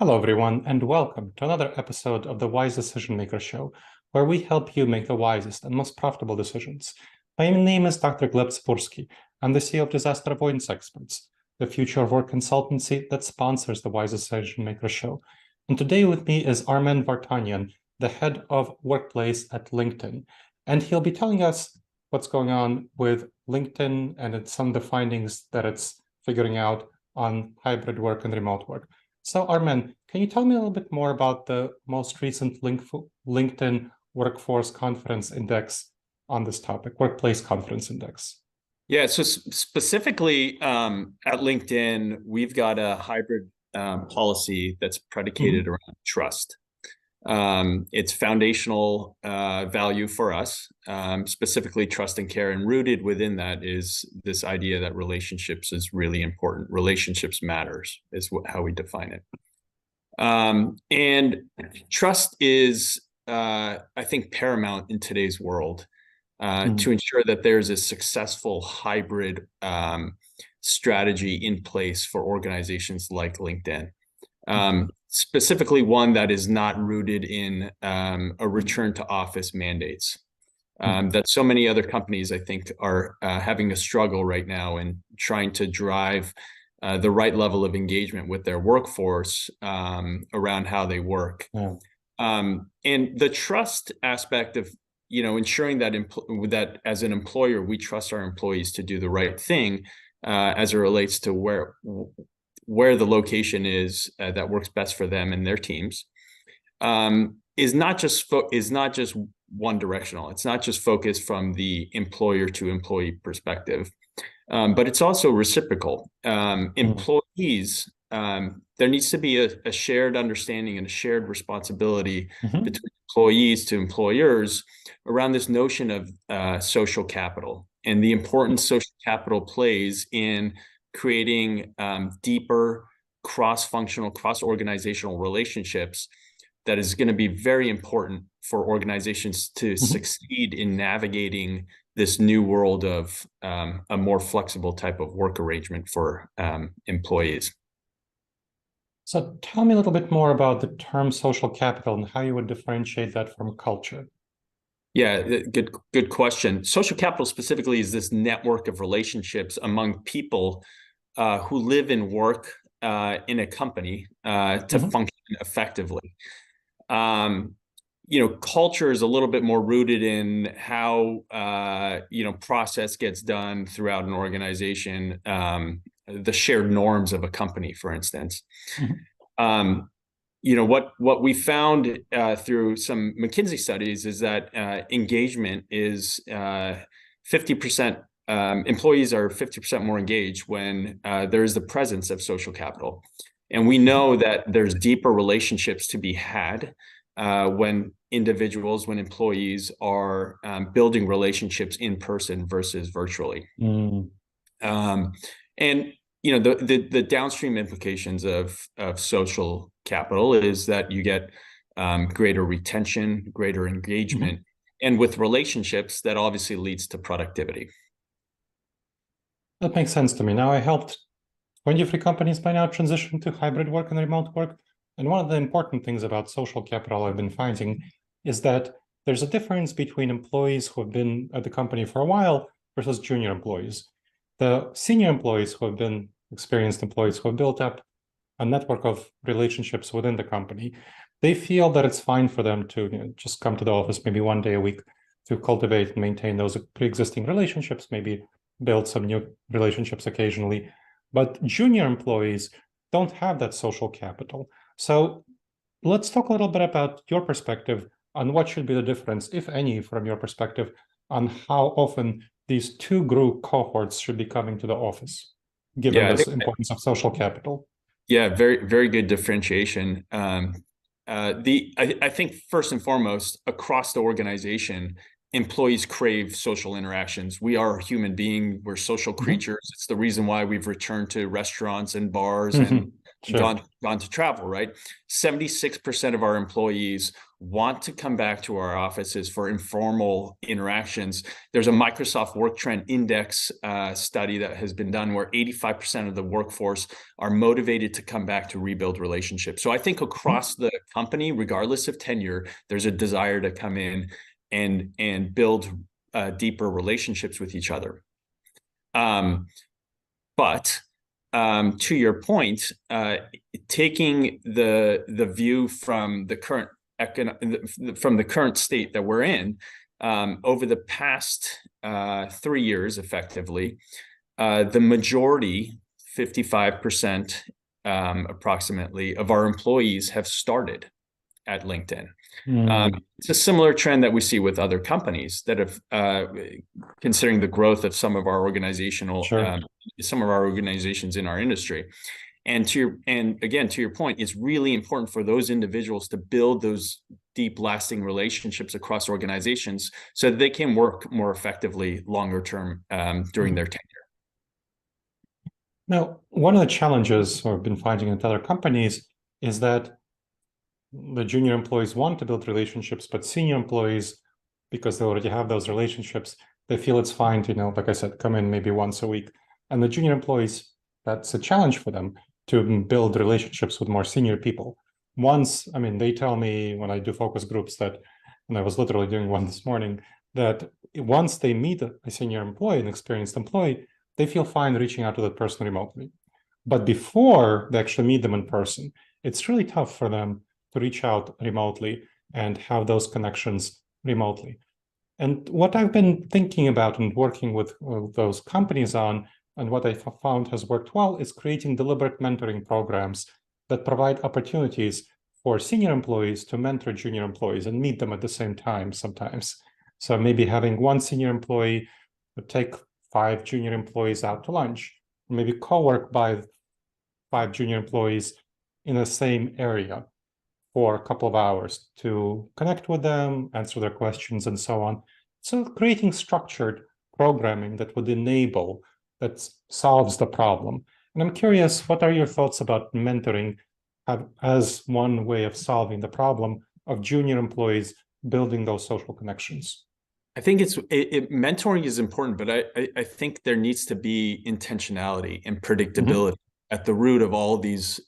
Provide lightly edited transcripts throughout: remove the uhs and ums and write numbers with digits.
Hello, everyone, and welcome to another episode of the Wise Decision Maker Show, where we help you make the wisest and most profitable decisions. My name is Dr. Gleb Tsipursky. I'm the CEO of Disaster Avoidance Experts, the future of work consultancy that sponsors the Wise Decision Maker Show. And today with me is Armen Vartanian, the head of workplace at LinkedIn. And he'll be telling us what's going on with LinkedIn and some of the findings that it's figuring out on hybrid work and remote work. So Armen, can you tell me a little bit more about the most recent LinkedIn Workforce Conference Index on this topic, Workplace Conference Index? Yeah, so specifically at LinkedIn, we've got a hybrid policy that's predicated around trust. It's foundational value for us, specifically trust and care, and rooted within that is this idea that relationships is really important. Relationships matters is how we define it. And trust is, I think, paramount in today's world to ensure that there's a successful hybrid strategy in place for organizations like LinkedIn. Specifically one that is not rooted in a return to office mandates that so many other companies, I think, are having a struggle right now in trying to drive the right level of engagement with their workforce around how they work. And the trust aspect of, ensuring that that as an employer, we trust our employees to do the right thing as it relates to where the location is that works best for them and their teams, is not just one directional. It's not just focused from the employer to employee perspective, but it's also reciprocal. Employees, there needs to be a shared understanding and a shared responsibility between employees to employers around this notion of social capital and the importance social capital plays in creating deeper cross-functional, cross-organizational relationships that is going to be very important for organizations to succeed in navigating this new world of a more flexible type of work arrangement for employees. So tell me a little bit more about the term social capital and how you would differentiate that from culture. Yeah, good question. Social capital specifically is this network of relationships among people who live and work in a company to function effectively. Culture is a little bit more rooted in how process gets done throughout an organization, the shared norms of a company, for instance. What we found through some McKinsey studies is that engagement is 50%. Employees are 50% more engaged when there is the presence of social capital. And we know that there's deeper relationships to be had when employees are building relationships in person versus virtually. And the downstream implications of social capital is that you get greater retention, greater engagement, and with relationships, that obviously leads to productivity. That makes sense to me. Now, I helped 23 companies by now transition to hybrid work and remote work. And one of the important things about social capital I've been finding is that there's a difference between employees who have been at the company for a while versus junior employees. The senior employees who have been experienced employees who have built up a network of relationships within the company, they feel that it's fine for them to just come to the office maybe one day a week to cultivate and maintain those pre-existing relationships, maybe build some new relationships occasionally. But junior employees don't have that social capital. So let's talk a little bit about your perspective on what should be the difference, if any, from your perspective, on how often these two group cohorts should be coming to the office, given this importance of social capital. Yeah, very, very good differentiation. I think first and foremost, across the organization, employees crave social interactions. We are a human being. We're social creatures. It's the reason why we've returned to restaurants and bars and Sure. gone to travel, right? 76% of our employees want to come back to our offices for informal interactions. There's a Microsoft Work Trend Index study that has been done where 85% of the workforce are motivated to come back to rebuild relationships. So I think across the company, regardless of tenure, there's a desire to come in and build deeper relationships with each other. But to your point, taking the view from the current state that we're in, over the past 3 years, effectively, the majority, 55% approximately, of our employees have started at LinkedIn. It's a similar trend that we see with other companies that have, considering the growth of some of our some of our organizations in our industry. And again, to your point, it's really important for those individuals to build those deep, lasting relationships across organizations so that they can work more effectively longer term during their tenure. Now, one of the challenges I've been finding in other companies is that the junior employees want to build relationships, but senior employees, because they already have those relationships, they feel it's fine to, like I said, come in maybe once a week. And the junior employees, that's a challenge for them to build relationships with more senior people. They tell me when I do focus groups that, and I was literally doing one this morning, that once they meet a senior employee, an experienced employee, they feel fine reaching out to that person remotely. But before they actually meet them in person, it's really tough for them to reach out remotely and have those connections remotely. And what I've been thinking about and working with those companies on, and what I found has worked well, is creating deliberate mentoring programs that provide opportunities for senior employees to mentor junior employees and meet them at the same time sometimes. So maybe having one senior employee take 5 junior employees out to lunch, maybe co-work by 5 junior employees in the same area for a couple of hours to connect with them, answer their questions, and so on. So creating structured programming that would enable, that solves the problem. And I'm curious, what are your thoughts about mentoring as one way of solving the problem of junior employees building those social connections? I think mentoring is important, but I think there needs to be intentionality and predictability at the root of all of these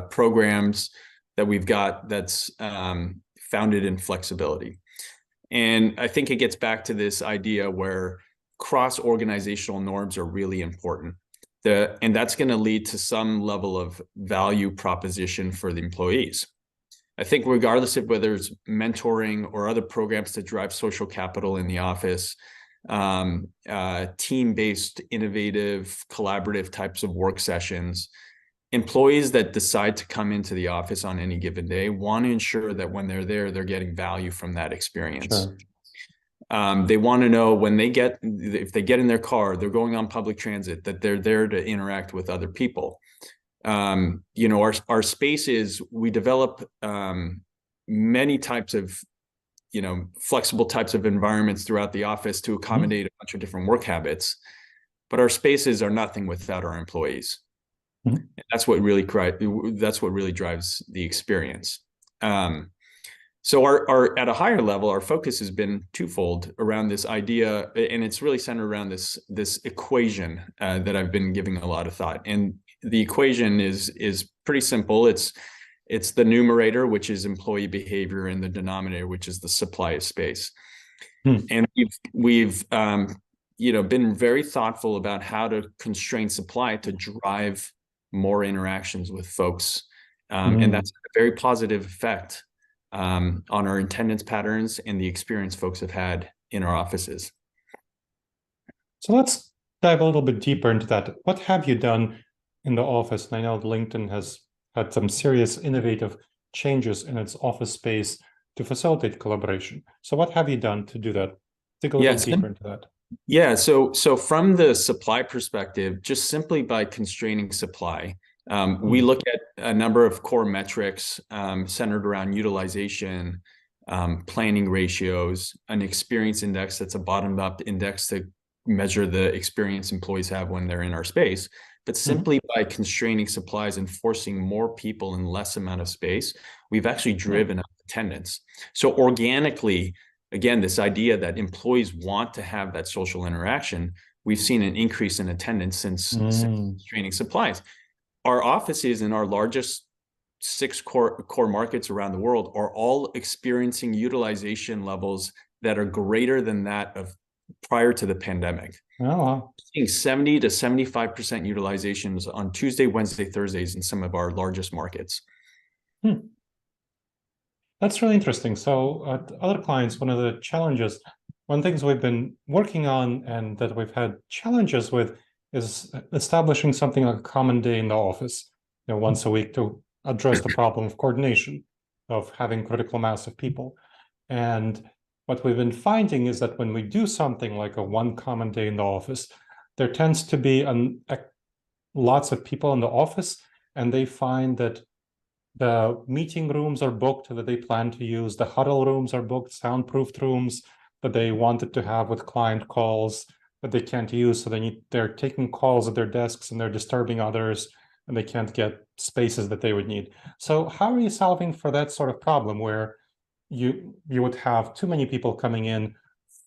programs that we've got that's founded in flexibility. And I think it gets back to this idea where cross-organizational norms are really important. And that's going to lead to some level of value proposition for the employees. I think regardless of whether it's mentoring or other programs to drive social capital in the office, team-based, innovative, collaborative types of work sessions, employees that decide to come into the office on any given day want to ensure that when they're there, they're getting value from that experience. Sure. They want to know if they get in their car, they're going on public transit, that they're there to interact with other people. Our spaces, we develop many types of, flexible types of environments throughout the office to accommodate a bunch of different work habits, but our spaces are nothing without our employees. And that's what really drives the experience. So our at a higher level, our focus has been twofold around this idea, and it's really centered around this equation that I've been giving a lot of thought. And the equation is pretty simple. It's the numerator, which is employee behavior, and the denominator, which is the supply of space. And we've been very thoughtful about how to constrain supply to drive more interactions with folks, and that's a very positive effect on our attendance patterns and the experience folks have had in our offices. So let's dive a little bit deeper into that. What have you done in the office? And I know LinkedIn has had some serious innovative changes in its office space to facilitate collaboration. So what have you done to do that? Dig a little deeper into that. Yeah, so from the supply perspective, just simply by constraining supply, we look at a number of core metrics centered around utilization, planning ratios, an experience index that's a bottom-up index to measure the experience employees have when they're in our space, but simply by constraining supplies and forcing more people in less amount of space, we've actually driven up attendance. So organically, again, this idea that employees want to have that social interaction, we've seen an increase in attendance since constraining supplies. Our offices in our largest 6 core markets around the world are all experiencing utilization levels that are greater than that of prior to the pandemic. Oh, wow. Seeing 70 to 75% utilizations on Tuesday, Wednesday, Thursdays in some of our largest markets. That's really interesting. So other clients, one of the challenges, one of the things we've been working on and that we've had challenges with is establishing something like a common day in the office, once a week to address the problem of coordination, of having critical mass of people. And what we've been finding is that when we do something like a one common day in the office, there tends to be lots of people in the office, and they find that the meeting rooms are booked that they plan to use, the huddle rooms are booked, soundproofed rooms that they wanted to have with client calls that they can't use. So they're taking calls at their desks and they're disturbing others, and they can't get spaces that they would need. So how are you solving for that sort of problem where you would have too many people coming in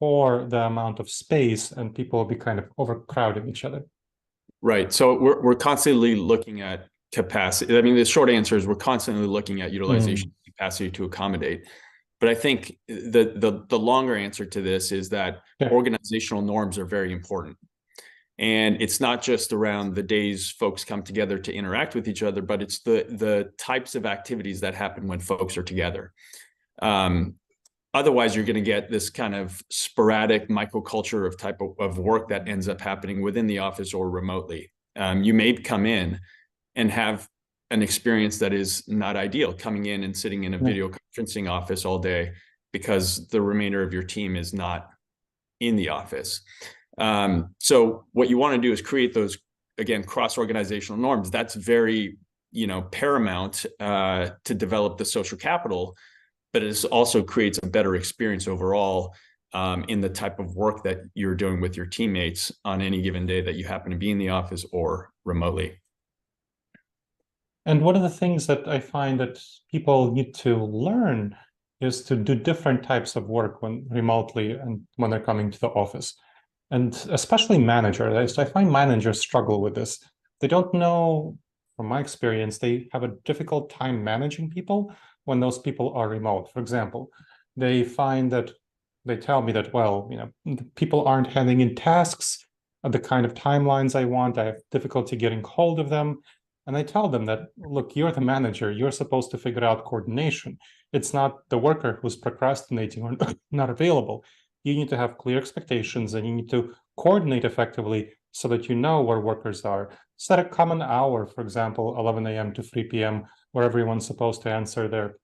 for the amount of space and people will be kind of overcrowding each other? Right. So we're constantly looking at capacity. I mean, the short answer is we're constantly looking at utilization capacity to accommodate. But I think the longer answer to this is that organizational norms are very important. And it's not just around the days folks come together to interact with each other, but it's the types of activities that happen when folks are together. Otherwise, you're going to get this kind of sporadic microculture of type of work that ends up happening within the office or remotely. You may come in and have an experience that is not ideal, coming in and sitting in a video conferencing office all day because the remainder of your team is not in the office. So what you want to do is create those, again, cross-organizational norms. That's very, paramount to develop the social capital, but it also creates a better experience overall in the type of work that you're doing with your teammates on any given day that you happen to be in the office or remotely. And one of the things that I find that people need to learn is to do different types of work when remotely and when they're coming to the office. And especially managers, I find managers struggle with this. They don't know, from my experience, they have a difficult time managing people when those people are remote. For example, they find that they tell me that, well, people aren't handing in tasks at the kind of timelines I want. I have difficulty getting hold of them. And I tell them that, look, you're the manager. You're supposed to figure out coordination. It's not the worker who's procrastinating or not available. You need to have clear expectations and you need to coordinate effectively so that you know where workers are. Set a common hour, for example, 11 a.m. to 3 p.m., where everyone's supposed to answer their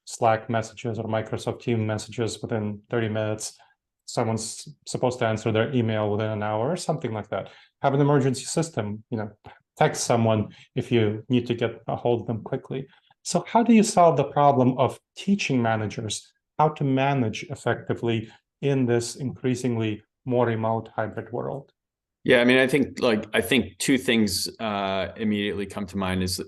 Slack messages or Microsoft Teams messages within 30 minutes. Someone's supposed to answer their email within an hour or something like that. Have an emergency system, text someone if you need to get a hold of them quickly. So how do you solve the problem of teaching managers how to manage effectively in this increasingly more remote hybrid world? Yeah, I mean, I think two things immediately come to mind is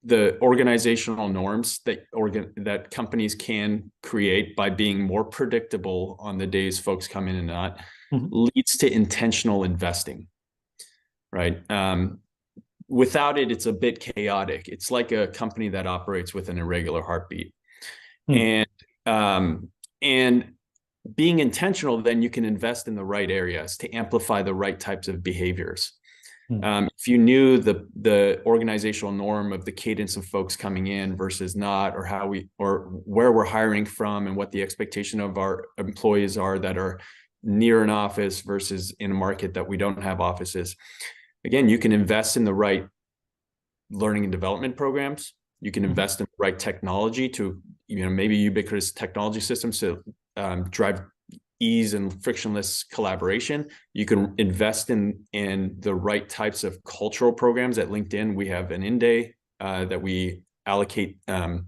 the organizational norms that companies can create by being more predictable on the days folks come in and not leads to intentional investing, right? Without it, it's a bit chaotic. It's like a company that operates with an irregular heartbeat. And being intentional, then you can invest in the right areas to amplify the right types of behaviors. If you knew the organizational norm of the cadence of folks coming in versus not, or where we're hiring from and what the expectation of our employees are that are near an office versus in a market that we don't have offices, again, you can invest in the right learning and development programs. You can invest in the right technology to, maybe ubiquitous technology systems to drive ease and frictionless collaboration. You can invest in the right types of cultural programs. At LinkedIn, we have an in-day that we allocate a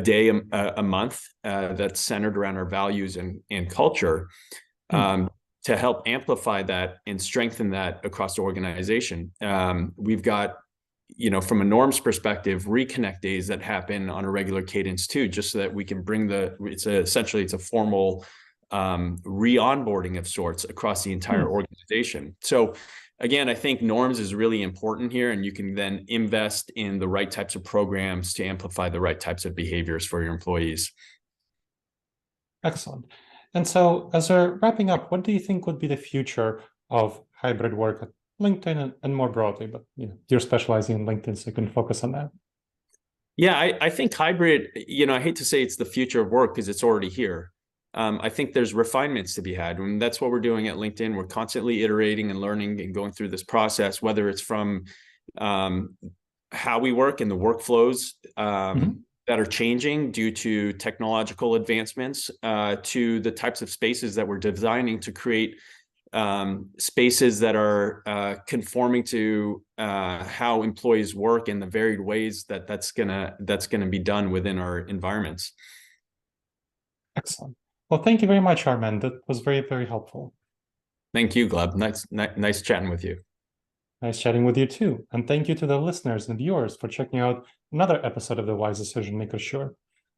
day a month that's centered around our values and culture. to help amplify that and strengthen that across the organization. We've got, from a norms perspective, reconnect days that happen on a regular cadence too, just so that we can bring it's a formal re-onboarding of sorts across the entire organization. So again, I think norms is really important here, and you can then invest in the right types of programs to amplify the right types of behaviors for your employees. Excellent. And so as we're wrapping up, what do you think would be the future of hybrid work at LinkedIn and more broadly? But you're specializing in LinkedIn, so you can focus on that. Yeah, I think hybrid, I hate to say it's the future of work because it's already here. I think there's refinements to be had, and that's what we're doing at LinkedIn. We're constantly iterating and learning and going through this process, whether it's from how we work and the workflows that are changing due to technological advancements, to the types of spaces that we're designing to create spaces that are conforming to how employees work in the varied ways that's gonna be done within our environments. Excellent. Well, thank you very much, Armen. That was very, very helpful. Thank you, Gleb. Nice chatting with you. Nice chatting with you too. And thank you to the listeners and viewers for checking out another episode of the Wise Decision Maker Show.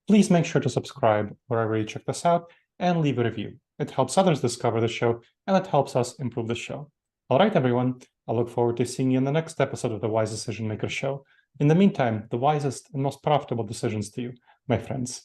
Please make sure to subscribe wherever you check this out and leave a review. It helps others discover the show, and it helps us improve the show. All right, everyone. I look forward to seeing you in the next episode of the Wise Decision Maker Show. In the meantime, the wisest and most profitable decisions to you, my friends.